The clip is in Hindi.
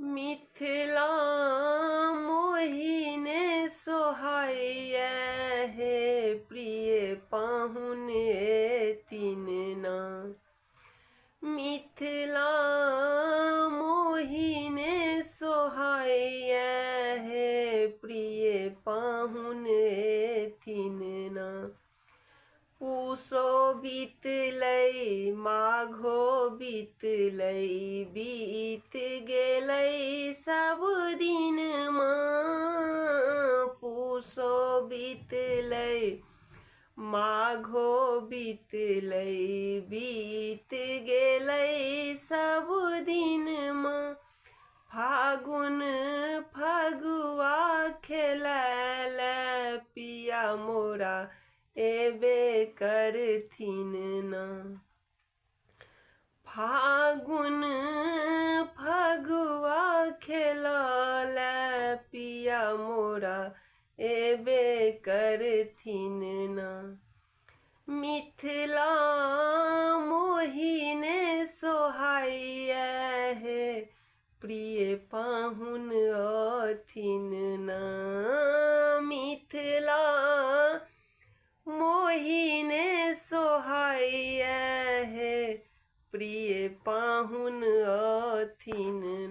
मिथिला मोहिने सोहाइए हे प्रिय पाहुन एथिन ना। मिथिला मोहिने सोहाइए हे प्रिय पाहुन एथिन ना। पूसो बीतलै माघो बीतलै बीत गेलै सब दिन पूसो बीतलै माघो बीतलै बीत गेलै सब दिन फागुन फगुआ खेलै पिया मोरा एबे करथिन ना। फागुन फगुआ खेलै पिया मोरा एबे करथिन ना। मिथिला मोहिने सोहाइए हे प्रिय पाहुन अथिन ना। मिथिला मोहिने सोहाइए हे प्रिय पाहुन अथिन